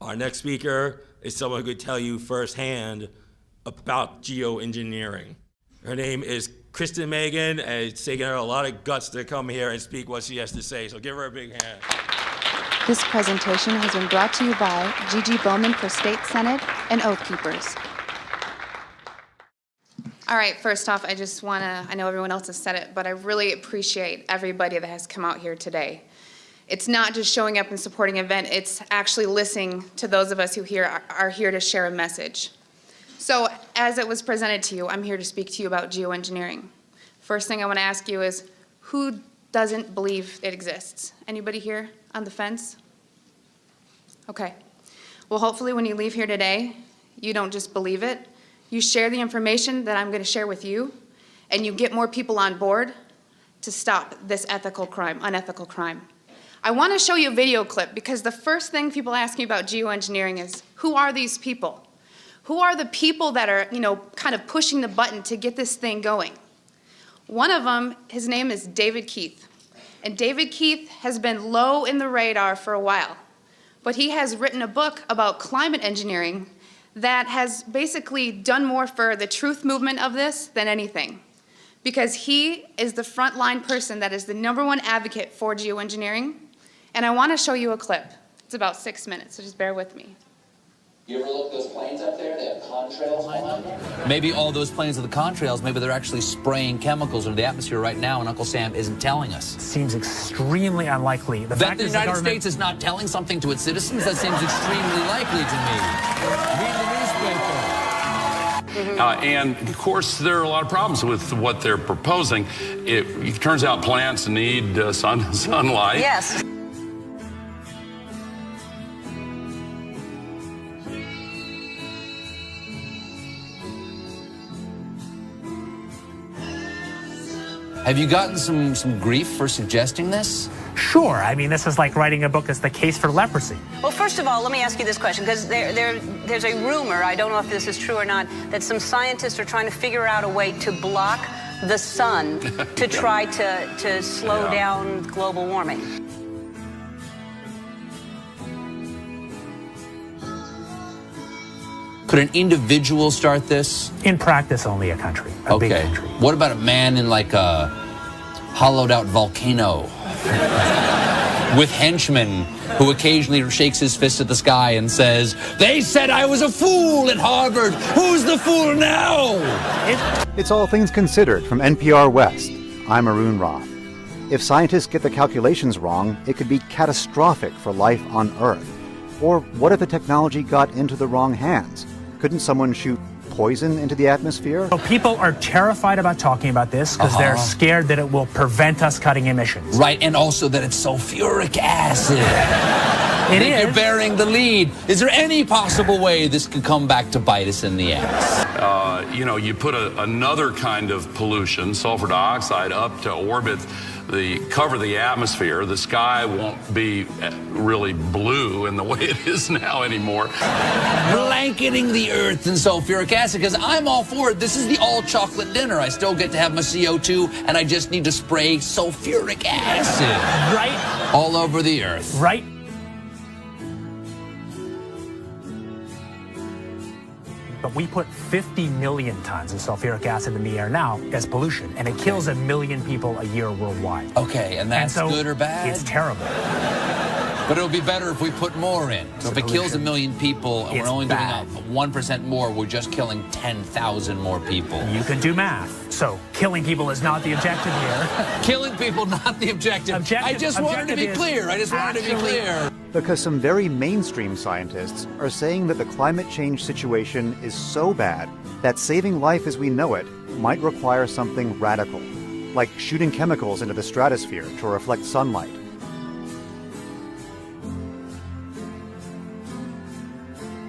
Our next speaker is someone who could tell you firsthand about geoengineering. Her name is Kristen Meghan, and it's taken her a lot of guts to come here and speak what she has to say, so give her a big hand. This presentation has been brought to you by Gigi Bowman for State Senate and Oath Keepers. All right, first off, I just want to, I know everyone else has said it, but I really appreciate everybody that has come out here today. It's not just showing up and supporting an event, it's actually listening to those of us who are here to share a message. So, as it was presented to you, I'm here to speak to you about geoengineering. First thing I want to ask you is, who doesn't believe it exists? Anybody here on the fence? Okay. Well, hopefully when you leave here today, you don't just believe it, you share the information that I'm going to share with you, and you get more people on board to stop this unethical crime. I want to show you a video clip because the first thing people ask me about geoengineering is, who are these people? Who are the people that are, kind of pushing the button to get this thing going? One of them, his name is David Keith. And David Keith has been low in the radar for a while, but he has written a book about climate engineering that has basically done more for the truth movement of this than anything. Because he is the frontline person that is the #1 advocate for geoengineering. And I want to show you a clip. It's about 6 minutes, so just bear with me. You ever look at those planes up there? They have contrails on them. Maybe all those planes are the contrails. Maybe they're actually spraying chemicals into the atmosphere right now, and Uncle Sam isn't telling us. Seems extremely unlikely. That the United States is not telling something to its citizens, that seems extremely likely to me. Read the newspaper. And, of course, there are a lot of problems with what they're proposing. It turns out plants need sunlight. Yes. Have you gotten some grief for suggesting this? Sure. I mean, this is like writing a book that's the case for leprosy. Well, first of all, let me ask you this question, because there's a rumor, I don't know if this is true or not, that some scientists are trying to figure out a way to block the sun to try to slow down global warming. Could an individual start this? In practice, only a country, a big country. What about a man in like a hollowed out volcano with henchmen who occasionally shakes his fist at the sky and says, "They said I was a fool at Harvard. Who's the fool now?" It's All Things Considered from NPR West. I'm Arun Roth. If scientists get the calculations wrong, it could be catastrophic for life on Earth. Or what if the technology got into the wrong hands? Couldn't someone shoot poison into the atmosphere? So people are terrified about talking about this because they're scared that it will prevent us cutting emissions. Right, and also that it's sulfuric acid. It is. You're bearing the lead. Is there any possible way this could come back to bite us in the ass? You put another kind of pollution, sulfur dioxide, up to orbit, cover the atmosphere. The sky won't be really blue in the way it is now anymore. Blanketing the earth in sulfuric acid, because I'm all for it. This is the all-chocolate dinner. I still get to have my CO2, and I just need to spray sulfuric acid. Right. All over the earth. Right. But we put 50 million tons of sulfuric acid in the air now as pollution, and it kills 1 million people a year worldwide. Okay, and that's so good or bad? It's terrible. But it'll be better if we put more in. So if it kills 1 million people and we're only doing 1% more, we're just killing 10,000 more people. You can do math. So killing people is not the objective here. Killing people, not the objective. I just wanted to be clear. Because some very mainstream scientists are saying that the climate change situation is so bad that saving life as we know it might require something radical, like shooting chemicals into the stratosphere to reflect sunlight.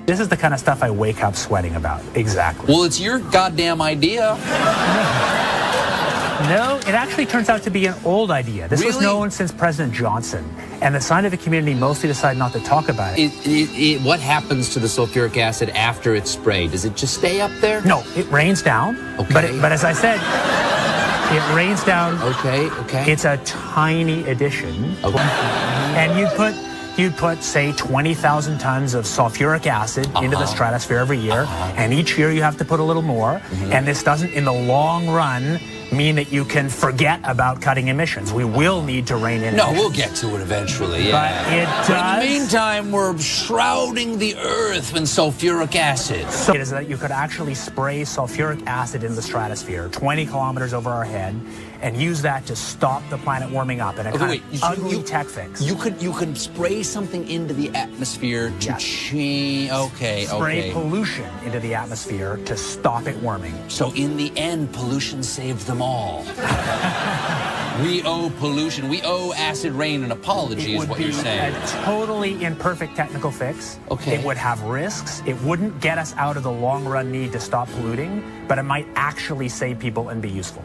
This is the kind of stuff I wake up sweating about. Exactly. Well, it's your goddamn idea. No, it actually turns out to be an old idea. This was known since President Johnson, and the scientific community mostly decided not to talk about it. What happens to the sulfuric acid after it's sprayed? Does it just stay up there? No, it rains down. Okay. But as I said, it rains down. Okay. It's a tiny addition. Okay. And you'd put, say, 20,000 tons of sulfuric acid into the stratosphere every year, and each year you have to put a little more, and this doesn't, in the long run, mean that you can forget about cutting emissions. We will need to rein in emissions. We'll get to it eventually, yeah. But it does. But in the meantime, we're shrouding the earth in sulfuric acid. So it is that you could actually spray sulfuric acid in the stratosphere 20 kilometers over our head and use that to stop the planet warming up in a kind of ugly tech fix. You could spray something into the atmosphere to change. Spray pollution into the atmosphere to stop it warming. So in the end, pollution saved them all. We owe pollution. We owe acid rain an apology, is what you're saying. It would be a totally imperfect technical fix. Okay. It would have risks. It wouldn't get us out of the long-run need to stop polluting, but it might actually save people and be useful.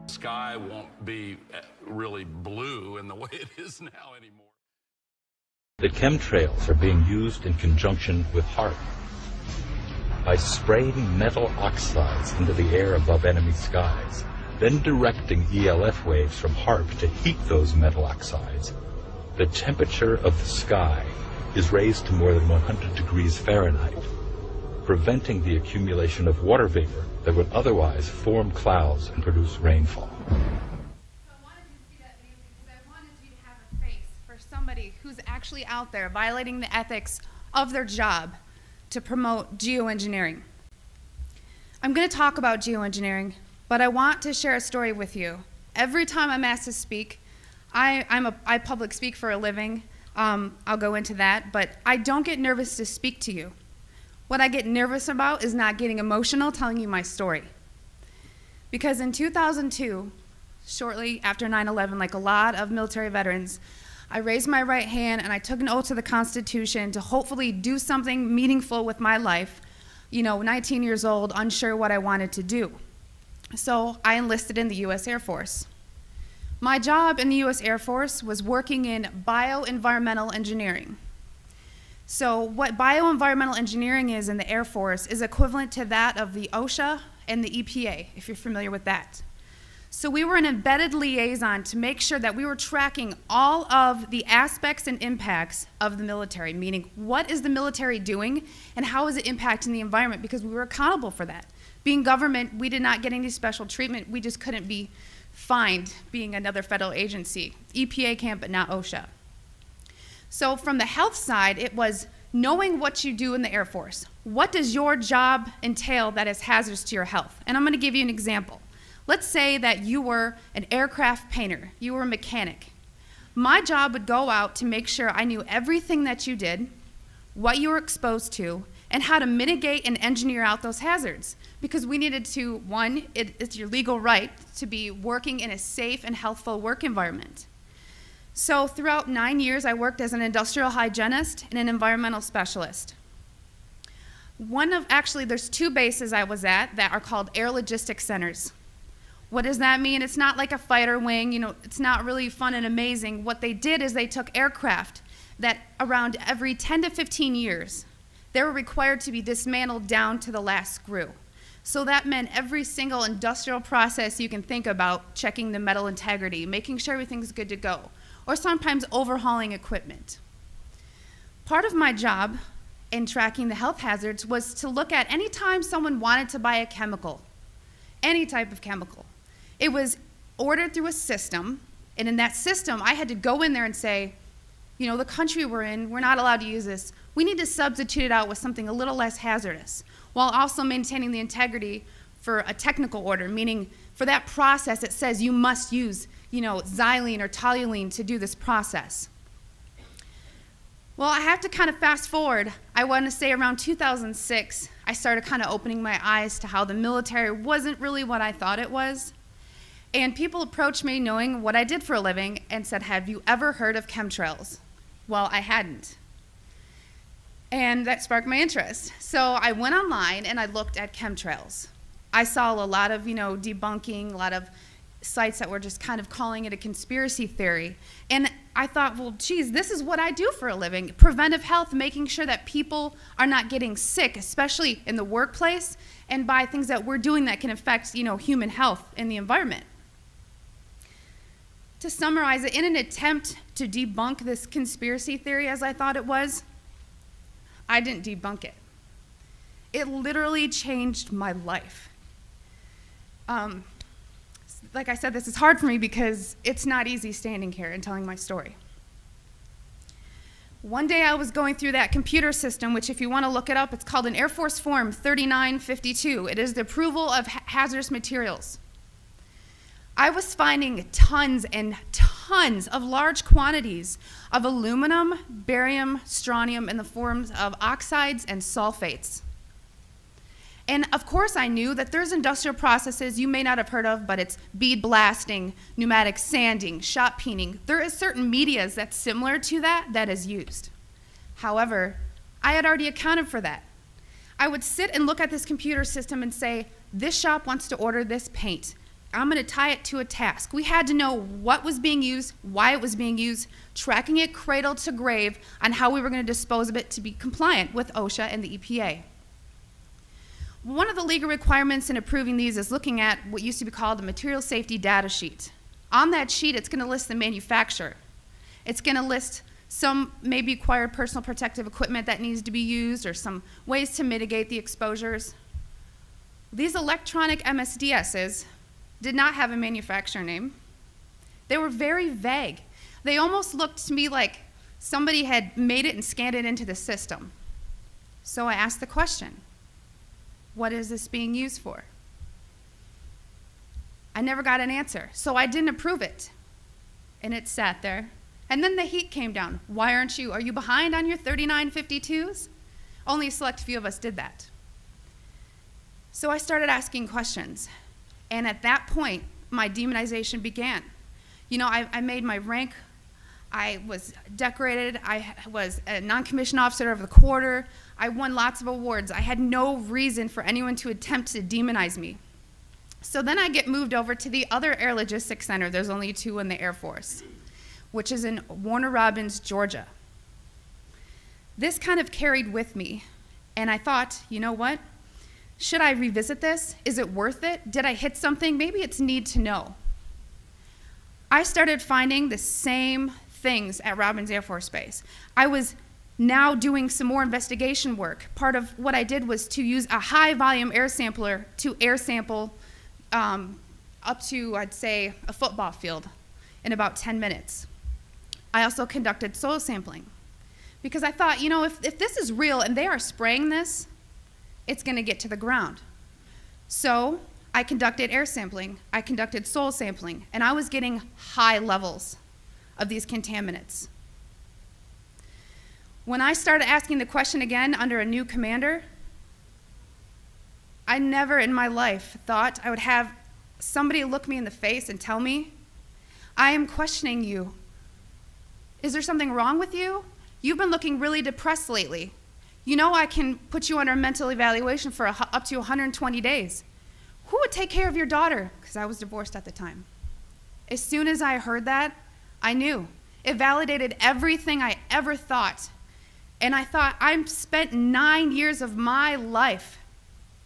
The sky won't be really blue in the way it is now anymore. The chemtrails are being used in conjunction with HAARP. By spraying metal oxides into the air above enemy skies, then directing ELF waves from HAARP to heat those metal oxides, the temperature of the sky is raised to more than 100 degrees Fahrenheit, preventing the accumulation of water vapor that would otherwise form clouds and produce rainfall. So I wanted you to see that video because I wanted you to have a face for somebody who's actually out there violating the ethics of their job to promote geoengineering. I'm going to talk about geoengineering, but I want to share a story with you. Every time I'm asked to speak, I public speak for a living. I'll go into that, but I don't get nervous to speak to you. What I get nervous about is not getting emotional telling you my story. Because in 2002, shortly after 9/11, like a lot of military veterans, I raised my right hand and I took an oath to the Constitution to hopefully do something meaningful with my life. 19 years old, unsure what I wanted to do. So I enlisted in the U.S. Air Force. My job in the U.S. Air Force was working in bioenvironmental engineering. So what bioenvironmental engineering is in the Air Force is equivalent to that of the OSHA and the EPA, if you're familiar with that. So we were an embedded liaison to make sure that we were tracking all of the aspects and impacts of the military, meaning what is the military doing and how is it impacting the environment, because we were accountable for that. Being government, we did not get any special treatment. We just couldn't be fined being another federal agency. EPA can, but not OSHA. So from the health side, it was knowing what you do in the Air Force. What does your job entail that is hazardous to your health? And I'm going to give you an example. Let's say that you were an aircraft painter. You were a mechanic. My job would go out to make sure I knew everything that you did, what you were exposed to, and how to mitigate and engineer out those hazards. Because we needed to, one, it's your legal right to be working in a safe and healthful work environment. So throughout 9 years, I worked as an industrial hygienist and an environmental specialist. There's two bases I was at that are called air logistics centers. What does that mean? It's not like a fighter wing, it's not really fun and amazing. What they did is they took aircraft that around every 10 to 15 years, they were required to be dismantled down to the last screw. So that meant every single industrial process you can think about, checking the metal integrity, making sure everything's good to go, or sometimes overhauling equipment. Part of my job in tracking the health hazards was to look at any time someone wanted to buy a chemical, any type of chemical. It was ordered through a system, and in that system, I had to go in there and say, the country we're in, we're not allowed to use this. We need to substitute it out with something a little less hazardous, while also maintaining the integrity for a technical order, meaning for that process, it says you must use xylene or toluene to do this process. Well, I have to kind of fast forward. I want to say around 2006, I started kind of opening my eyes to how the military wasn't really what I thought it was. And people approached me knowing what I did for a living and said, have you ever heard of chemtrails? Well, I hadn't. And that sparked my interest. So I went online and I looked at chemtrails. I saw a lot of, debunking, a lot of sites that were just kind of calling it a conspiracy theory. And I thought, well, geez, this is what I do for a living. Preventive health, making sure that people are not getting sick, especially in the workplace, and by things that we're doing that can affect, human health in the environment. To summarize it, in an attempt to debunk this conspiracy theory as I thought it was, I didn't debunk it. It literally changed my life. Like I said, this is hard for me because it's not easy standing here and telling my story. One day I was going through that computer system, which if you want to look it up, it's called an Air Force Form 3952. It is the approval of hazardous materials. I was finding tons and tons of large quantities of aluminum, barium, strontium in the forms of oxides and sulfates. And of course I knew that there's industrial processes you may not have heard of, but it's bead blasting, pneumatic sanding, shot peening. There is certain medias that's similar to that is used. However, I had already accounted for that. I would sit and look at this computer system and say, this shop wants to order this paint. I'm going to tie it to a task. We had to know what was being used, why it was being used, tracking it cradle to grave on how we were going to dispose of it to be compliant with OSHA and the EPA. One of the legal requirements in approving these is looking at what used to be called a material safety data sheet. On that sheet, it's going to list the manufacturer. It's going to list some maybe acquired personal protective equipment that needs to be used or some ways to mitigate the exposures. These electronic MSDSs did not have a manufacturer name. They were very vague. They almost looked to me like somebody had made it and scanned it into the system. So I asked the question, what is this being used for? I never got an answer, so I didn't approve it. And it sat there. And then the heat came down. Why aren't you? Are you behind on your 3952s? Only a select few of us did that. So I started asking questions. And at that point, my demonization began. You know, I made my rank. I was decorated. I was a non-commissioned officer of the quarter. I won lots of awards. I had no reason for anyone to attempt to demonize me. So then I get moved over to the other Air Logistics Center. There's only 2 in the Air Force, which is in Warner Robins, Georgia. This kind of carried with me. And I thought, you know what? Should I revisit this? Is it worth it? Did I hit something? Maybe it's need to know. I started finding the same things at Robins Air Force Base. I was now doing some more investigation work. Part of what I did was to use a high volume air sampler to air sample up to, I'd say, a football field in about 10 minutes. I also conducted soil sampling because I thought, you know, if this is real and they are spraying this, it's going to get to the ground. So I conducted air sampling, I conducted soil sampling, and I was getting high levels of these contaminants. When I started asking the question again under a new commander, I never in my life thought I would have somebody look me in the face and tell me, I am questioning you. Is there something wrong with you? You've been looking really depressed lately. You know I can put you under a mental evaluation for up to 120 days. Who would take care of your daughter? Because I was divorced at the time. As soon as I heard that, I knew. It validated everything I ever thought. And I thought, I've spent 9 years of my life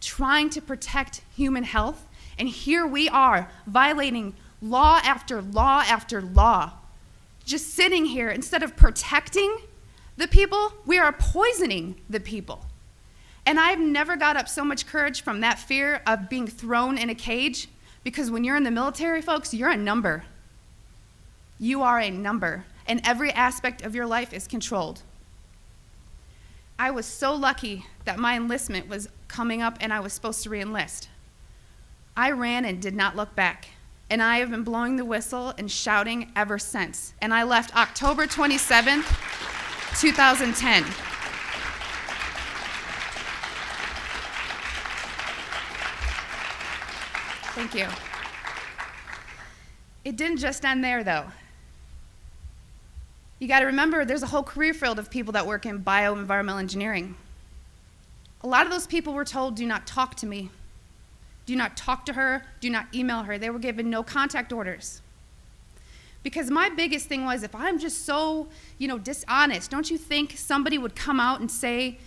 trying to protect human health, and here we are violating law after law after law. Just sitting here, instead of protecting the people, we are poisoning the people. And I've never got up so much courage from that fear of being thrown in a cage, because when you're in the military, folks, you're a number. You are a number, and every aspect of your life is controlled. I was so lucky that my enlistment was coming up and I was supposed to re-enlist. I ran and did not look back, and I have been blowing the whistle and shouting ever since. And I left October 27th, 2010. Thank you. It didn't just end there, though. You got to remember, there's a whole career field of people that work in bioenvironmental engineering. A lot of those people were told, do not talk to me. Do not talk to her. Do not email her. They were given no contact orders. Because my biggest thing was, if I'm just so, dishonest, don't you think somebody would come out and say,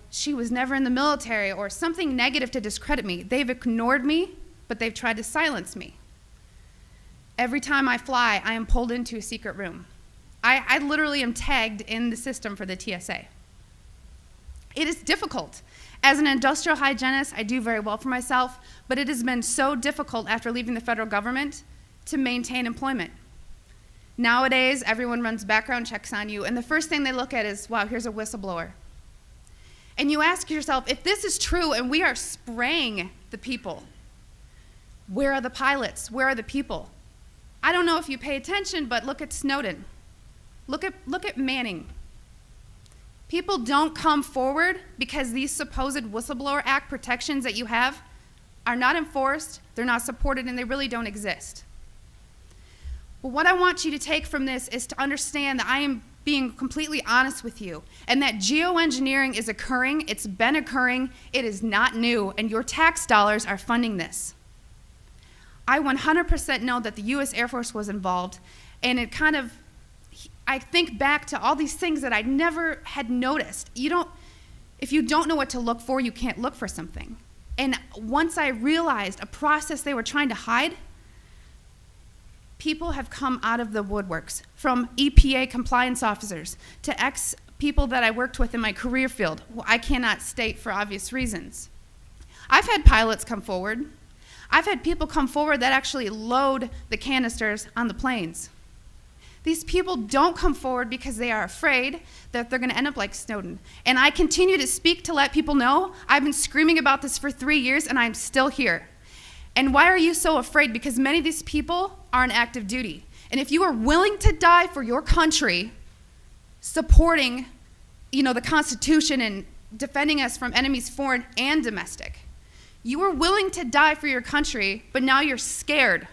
she was never in the military or something negative to discredit me? They've ignored me, but they've tried to silence me. Every time I fly, I am pulled into a secret room. I literally am tagged in the system for the TSA. It is difficult. As an industrial hygienist, I do very well for myself, but it has been so difficult after leaving the federal government to maintain employment. Nowadays, everyone runs background checks on you, and the first thing they look at is, wow, here's a whistleblower. And you ask yourself, if this is true and we are spraying the people, where are the pilots? Where are the people? I don't know if you pay attention, but look at Snowden. Look at Manning. People don't come forward because these supposed Whistleblower Act protections that you have are not enforced, they're not supported, and they really don't exist. But what I want you to take from this is to understand that I am being completely honest with you, and that geoengineering is occurring, it's been occurring, it is not new, and your tax dollars are funding this. I 100% know that the US Air Force was involved, and it kind of, I think back to all these things that I never had noticed. If you don't know what to look for, you can't look for something. And once I realized a process they were trying to hide, people have come out of the woodworks, from EPA compliance officers to ex-people that I worked with in my career field, who I cannot state for obvious reasons. I've had pilots come forward. I've had people come forward that actually load the canisters on the planes. These people don't come forward because they are afraid that they're gonna end up like Snowden. And I continue to speak to let people know I've been screaming about this for 3 years and I'm still here. And why are you so afraid? Because many of these people are on active duty. And if you are willing to die for your country, supporting, the Constitution and defending us from enemies foreign and domestic, you are willing to die for your country, but now you're scared.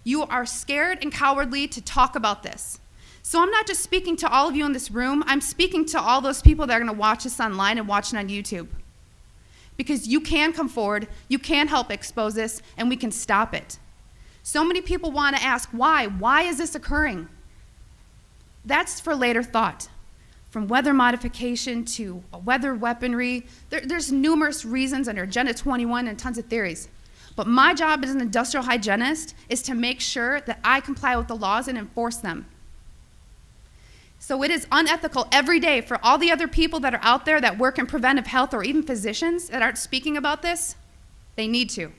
You are scared and cowardly to talk about this. So I'm not just speaking to all of you in this room, I'm speaking to all those people that are gonna watch this online and watch it on YouTube. Because you can come forward, you can help expose this, and we can stop it. So many people wanna ask, why? Why is this occurring? That's for later thought. From weather modification to weather weaponry, there's numerous reasons under Agenda 21 and tons of theories. But my job as an industrial hygienist is to make sure that I comply with the laws and enforce them. So it is unethical every day for all the other people that are out there that work in preventive health, or even physicians that aren't speaking about this. They need to.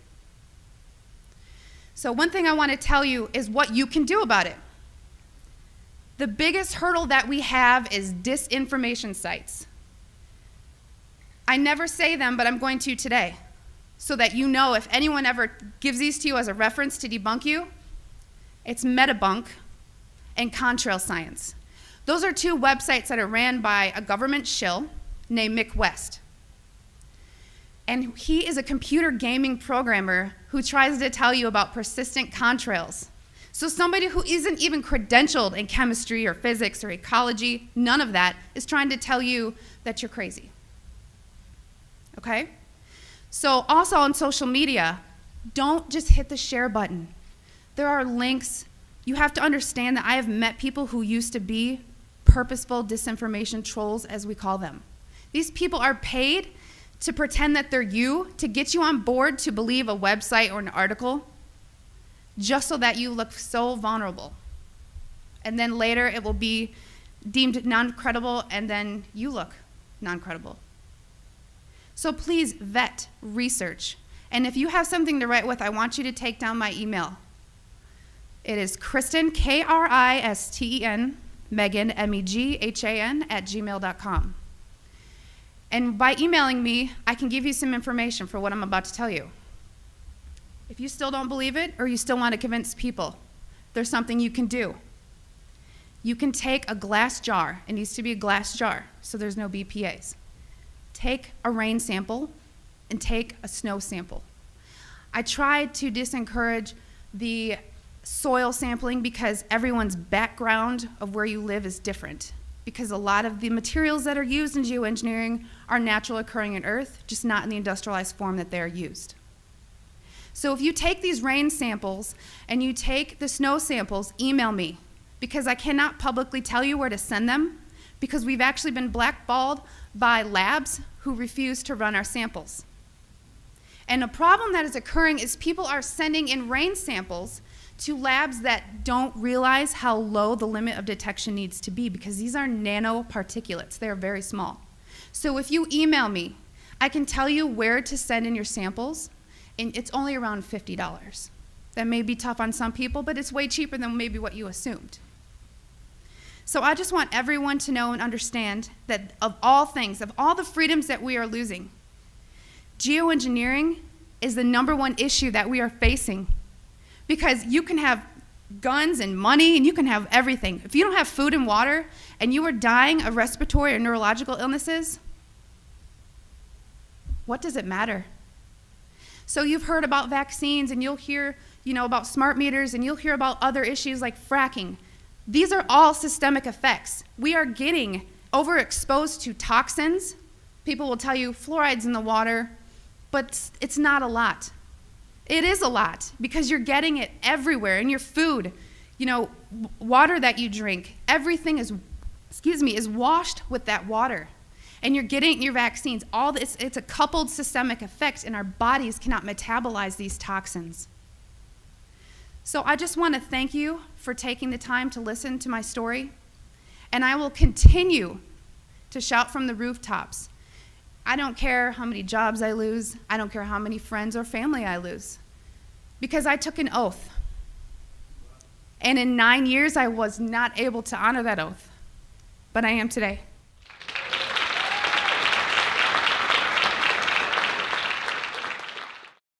So one thing I want to tell you is what you can do about it. The biggest hurdle that we have is disinformation sites. I never say them, but I'm going to today, so that you know if anyone ever gives these to you as a reference to debunk you, it's Metabunk and Contrail Science. Those are two websites that are ran by a government shill named Mick West. And he is a computer gaming programmer who tries to tell you about persistent contrails. So somebody who isn't even credentialed in chemistry or physics or ecology, none of that, is trying to tell you that you're crazy. Okay? So also on social media, don't just hit the share button. There are links. You have to understand that I have met people who used to be purposeful disinformation trolls, as we call them. These people are paid to pretend that they're you, to get you on board to believe a website or an article, just so that you look so vulnerable. And then later it will be deemed non-credible, and then you look non-credible. So please vet, research. And if you have something to write with, I want you to take down my email. It is Kristen, Kristen, Meghan, Meghan, @gmail.com. And by emailing me, I can give you some information for what I'm about to tell you. If you still don't believe it, or you still want to convince people, there's something you can do. You can take a glass jar. It needs to be a glass jar, so there's no BPAs. Take a rain sample and take a snow sample. I tried to disencourage the soil sampling because everyone's background of where you live is different. Because a lot of the materials that are used in geoengineering are natural occurring in Earth, just not in the industrialized form that they're used. So if you take these rain samples and you take the snow samples, email me, because I cannot publicly tell you where to send them, because we've actually been blackballed by labs who refuse to run our samples. And a problem that is occurring is people are sending in rain samples to labs that don't realize how low the limit of detection needs to be, because these are nanoparticulates. They are very small. So if you email me, I can tell you where to send in your samples, and it's only around $50. That may be tough on some people, but it's way cheaper than maybe what you assumed. So I just want everyone to know and understand that of all things, of all the freedoms that we are losing, geoengineering is the #1 issue that we are facing. Because you can have guns and money and you can have everything. If you don't have food and water and you are dying of respiratory or neurological illnesses, what does it matter? So you've heard about vaccines, and you'll hear, about smart meters, and you'll hear about other issues like fracking. These are all systemic effects. We are getting overexposed to toxins. People will tell you fluoride's in the water, but it's not a lot. It is a lot, because you're getting it everywhere in your food, water that you drink. Everything is washed with that water. And you're getting your vaccines. All this, it's a coupled systemic effect, and our bodies cannot metabolize these toxins. So I just want to thank you for taking the time to listen to my story, and I will continue to shout from the rooftops. I don't care how many jobs I lose. I don't care how many friends or family I lose, because I took an oath. And in 9 years, I was not able to honor that oath, but I am today.